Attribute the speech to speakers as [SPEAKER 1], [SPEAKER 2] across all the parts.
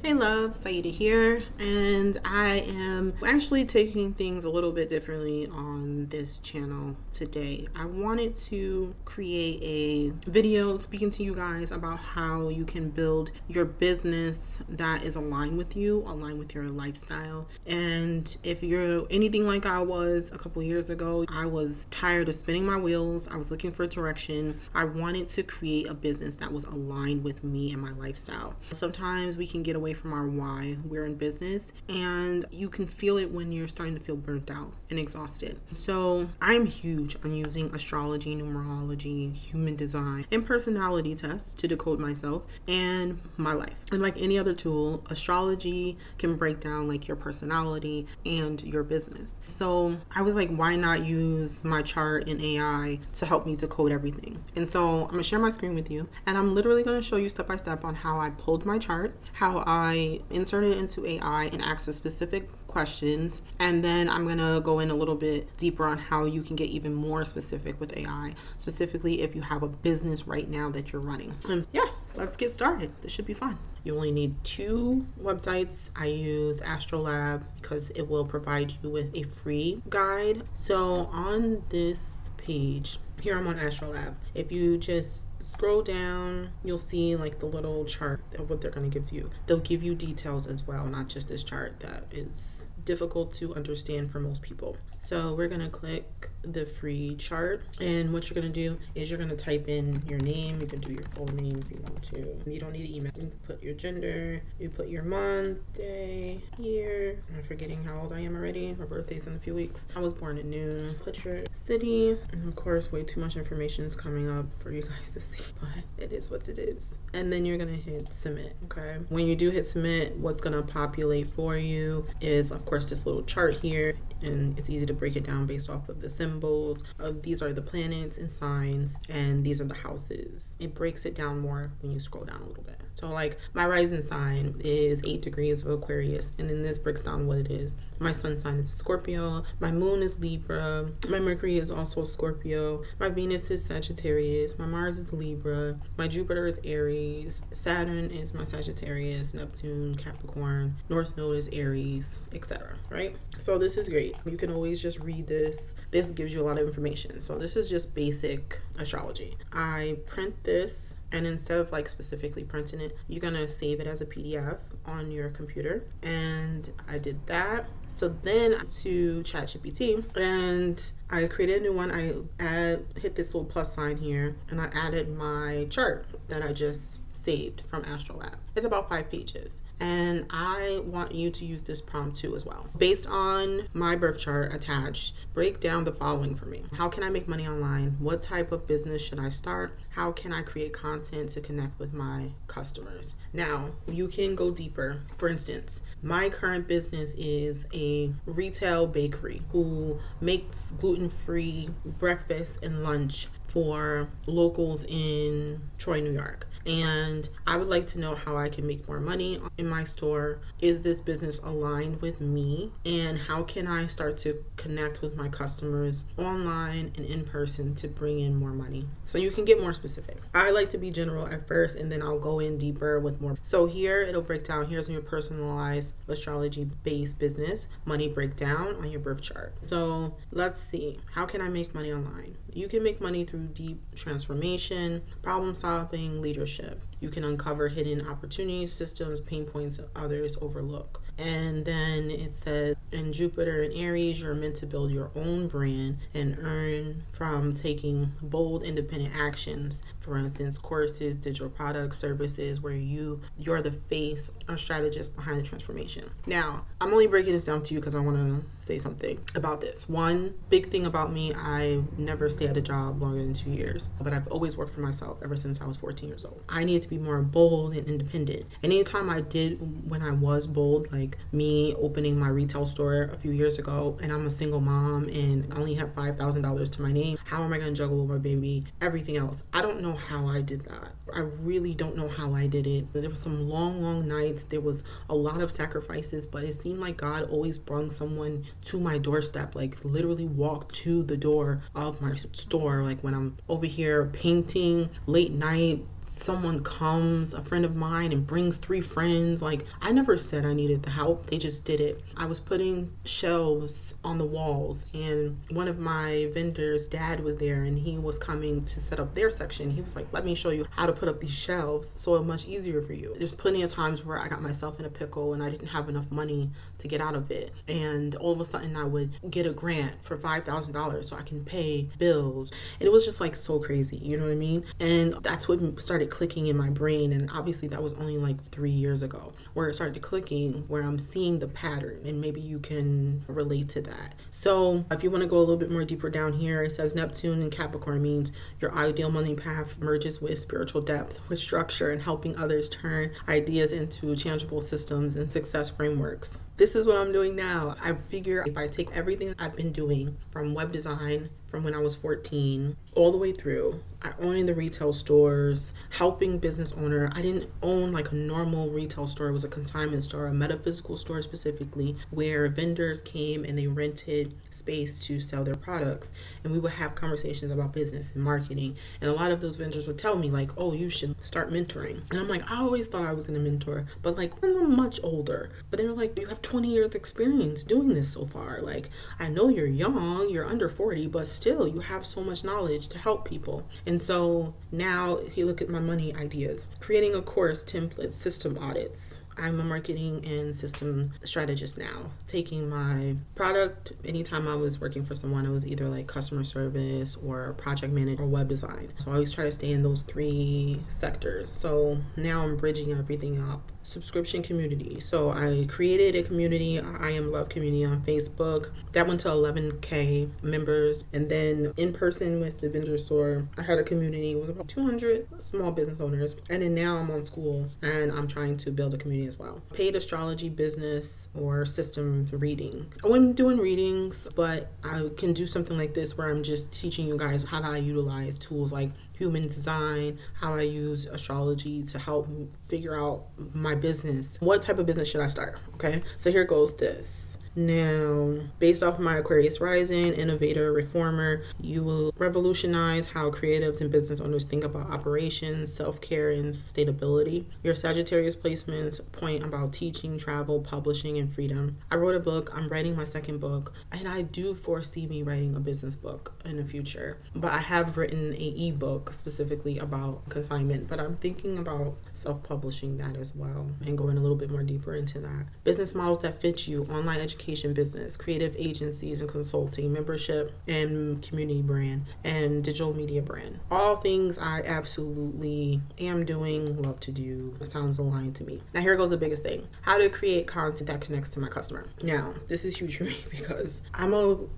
[SPEAKER 1] Hey love, Siedah here, and I am actually taking things a little bit differently on this channel today. I wanted to create a video speaking to you guys about how you can build your business that is aligned with you, aligned with your lifestyle. And if you're anything like I was a couple years ago, I was tired of spinning my wheels. I was looking for direction. I wanted to create a business that was aligned with me and my lifestyle. Sometimes we can get away from our why we're in business, and you can feel it when you're starting to feel burnt out and exhausted. So I'm huge on using astrology, numerology, human design, and personality tests to decode myself and my life. And like any other tool, astrology can break down like your personality and your business. So I was like, why not use my chart in AI to help me decode everything? And so I'm gonna share my screen with you, and I'm literally gonna show you step by step on how I pulled my chart, how I inserted it into AI and asked a specific questions, and then I'm gonna go in a little bit deeper on how you can get even more specific with AI, specifically if you have a business right now that you're running. And yeah, let's get started. This should be fun. You only need 2 websites. I use Astrolab because it will provide you with a free guide. So on this page here, I'm on Astrolab. If you just scroll down, you'll see like the little chart of what they're going to give you. They'll give you details as well, not just this chart that is difficult to understand for most people. So we're going to click the free chart, and what you're going to do is you're going to type in your name. You can do your full name if you want to. You don't need an email. You can put your gender, you put your month, day, year. I'm forgetting how old I am already. My birthday's in a few weeks. I was born at noon. Put your city, and of course way too much information is coming up for you guys to see, but it is what it is. And then you're going to hit submit. Okay, when you do hit submit, what's going to populate for you is of course this little chart here, and it's easy to break it down based off of the symbols. These are the planets and signs, and these are the houses. It breaks it down more when you scroll down a little bit. So like my rising sign is 8 degrees of Aquarius, and then this breaks down what it is. My sun sign is Scorpio, my moon is Libra, my Mercury is also Scorpio, my Venus is Sagittarius, my Mars is Libra, my Jupiter is Aries, Saturn is my Sagittarius, Neptune, Capricorn, North Node is Aries, etc. Right? So this is great. You can always just read this. This gives you a lot of information. So this is just basic astrology. I print this, and instead of like specifically printing it, you're gonna save it as a PDF on your computer. And I did that. So then to ChatGPT, and I created a new one. I hit this little plus sign here, and I added my chart that I just saved from Astrolab. It's about 5 pages. And I want you to use this prompt too as well. Based on my birth chart attached, break down the following for me. How can I make money online? What type of business should I start? How can I create content to connect with my customers? Now, you can go deeper. For instance, my current business is a retail bakery who makes gluten-free breakfast and lunch for locals in Troy, New York. And I would like to know how I can make more money in my store. Is this business aligned with me? And how can I start to connect with my customers online and in person to bring in more money? So you can get more specific. I like to be general at first, and then I'll go in deeper with more. So here it'll break down, here's your personalized astrology based business money breakdown on your birth chart. So let's see, how can I make money online? You can make money through deep transformation, problem solving, leadership. You can uncover hidden opportunities, systems, pain points that others overlook. And then it says, in Jupiter and Aries, you're meant to build your own brand and earn from taking bold, independent actions. For instance, courses, digital products, services, where you're the face or strategist behind the transformation. Now, I'm only breaking this down to you because I want to say something about this. One big thing about me, I never stay at a job longer than 2 years, but I've always worked for myself ever since I was 14 years old. I needed to be more bold and independent. And anytime I did, when I was bold, like me opening my retail store a few years ago, and I'm a single mom and I only have $5,000 to my name, how am I going to juggle with my baby, everything else? I don't know how I did that. I really don't know how I did it. There were some long nights. There was a lot of sacrifices, but it seemed like God always brought someone to my doorstep, like literally walked to the door of my store. Like when I'm over here painting late night, someone comes, a friend of mine, and brings 3 friends. Like, I never said I needed the help. They just did it. I was putting shelves on the walls, and one of my vendors' dad was there, and he was coming to set up their section. He was like, let me show you how to put up these shelves so it's much easier for you. There's plenty of times where I got myself in a pickle and I didn't have enough money to get out of it. And all of a sudden I would get a grant for $5,000 so I can pay bills. And it was just like so crazy, you know what I mean? And that's what started clicking in my brain. And obviously that was only like 3 years ago where it started clicking, where I'm seeing the pattern, and maybe you can relate to that. So if you want to go a little bit more deeper down here, it says Neptune in Capricorn means your ideal money path merges with spiritual depth, with structure, and helping others turn ideas into tangible systems and success frameworks. This is what I'm doing now. I figure if I take everything I've been doing from web design from when I was 14 all the way through, I owned the retail stores, helping business owner. I didn't own like a normal retail store. It was a consignment store, a metaphysical store specifically, where vendors came and they rented space to sell their products. And we would have conversations about business and marketing. And a lot of those vendors would tell me like, oh, you should start mentoring. And I'm like, I always thought I was going to mentor, but like when I'm much older. But they were like, you have 20 years experience doing this so far. Like, I know you're young, you're under 40, but still you have so much knowledge to help people. And so now if you look at my money ideas, creating a course, template, system audits. I'm a marketing and system strategist now. Taking my product, anytime I was working for someone, it was either like customer service or project management or web design. So I always try to stay in those 3 sectors. So now I'm bridging everything up. Subscription community. So I created a community, I Am Love community on Facebook. That went to 11K members. And then in person with the vendor store, I had a community. It was about 200 small business owners. And then now I'm on school and I'm trying to build a community as well. Paid astrology business or system reading. I wasn't doing readings, but I can do something like this where I'm just teaching you guys how I utilize tools like human design, how I use astrology to help figure out my business. What type of business should I start? Okay, so here goes this. Now, based off of my Aquarius rising, innovator, reformer, you will revolutionize how creatives and business owners think about operations, self-care, and sustainability. Your Sagittarius placements point about teaching, travel, publishing, and freedom. I wrote a book. I'm writing my 2nd book, and I do foresee me writing a business book in the future. But I have written a ebook specifically about consignment, but I'm thinking about self-publishing that as well and going a little bit more deeper into that. Business models that fit you, online education, business, creative agencies and consulting, membership and community brand, and digital media brand. All things I absolutely am doing, love to do. It sounds aligned to me. Now here goes the biggest thing. How to create content that connects to my customer. Now, this is huge for me because I'm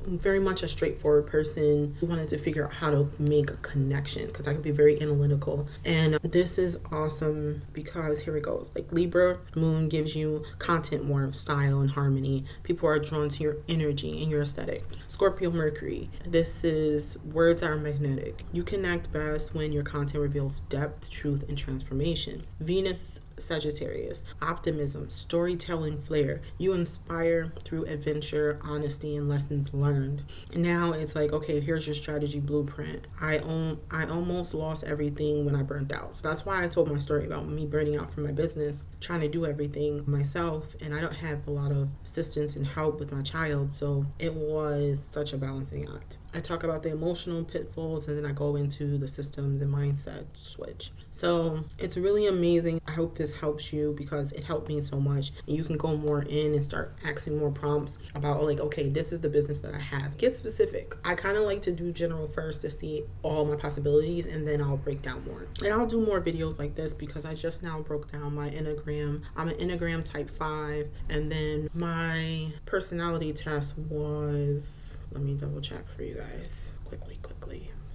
[SPEAKER 1] very much a straightforward person who wanted to figure out how to make a connection because I can be very analytical. And this is awesome because here it goes. Like Libra moon gives you content warmth, style, and harmony. People are drawn to your energy and your aesthetic. Scorpio Mercury. This is words are magnetic. You connect best when your content reveals depth, truth, and transformation. Venus Sagittarius. Optimism, storytelling flair. You inspire through adventure, honesty, and lessons learned. Now it's like, okay, here's your strategy blueprint. I almost lost everything when I burnt out. So that's why I told my story about me burning out from my business, trying to do everything myself, and I don't have a lot of assistance and help with my child. So it was such a balancing act. I talk about the emotional pitfalls and then I go into the systems and mindset switch. So it's really amazing. I hope this helps you because it helped me so much. And you can go more in and start asking more prompts about like, okay, this is the business that I have. Get specific. I kind of like to do general first to see all my possibilities and then I'll break down more. And I'll do more videos like this because I just now broke down my Enneagram. I'm an Enneagram type 5 and then my personality test was, let me double check for you guys quickly.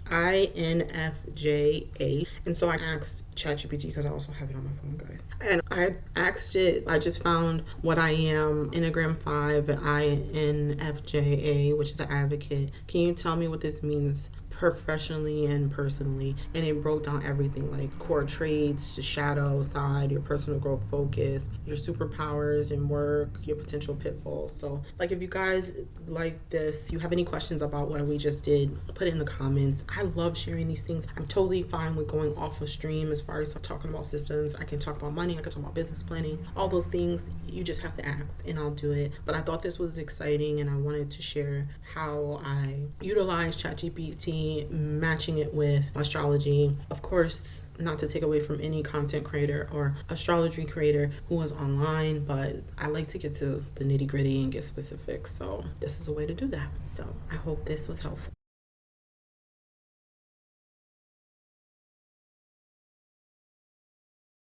[SPEAKER 1] INFJA. And so I asked ChatGPT because I also have it on my phone, guys. And I asked it, I just found what I am, Enneagram 5, INFJA, which is an advocate. Can you tell me what this means professionally and personally, and it broke down everything like core traits, the shadow side, your personal growth focus, your superpowers in work, your potential pitfalls. So like if you guys like this, you have any questions about what we just did, put it in the comments. I love sharing these things. I'm totally fine with going off of stream as far as talking about systems. I can talk about money, I can talk about business planning, all those things. You just have to ask and I'll do it. But I thought this was exciting and I wanted to share how I utilize ChatGPT, matching it with astrology. Of course, not to take away from any content creator or astrology creator who is online, but I like to get to the nitty gritty and get specific. So this is a way to do that. So I hope this was helpful.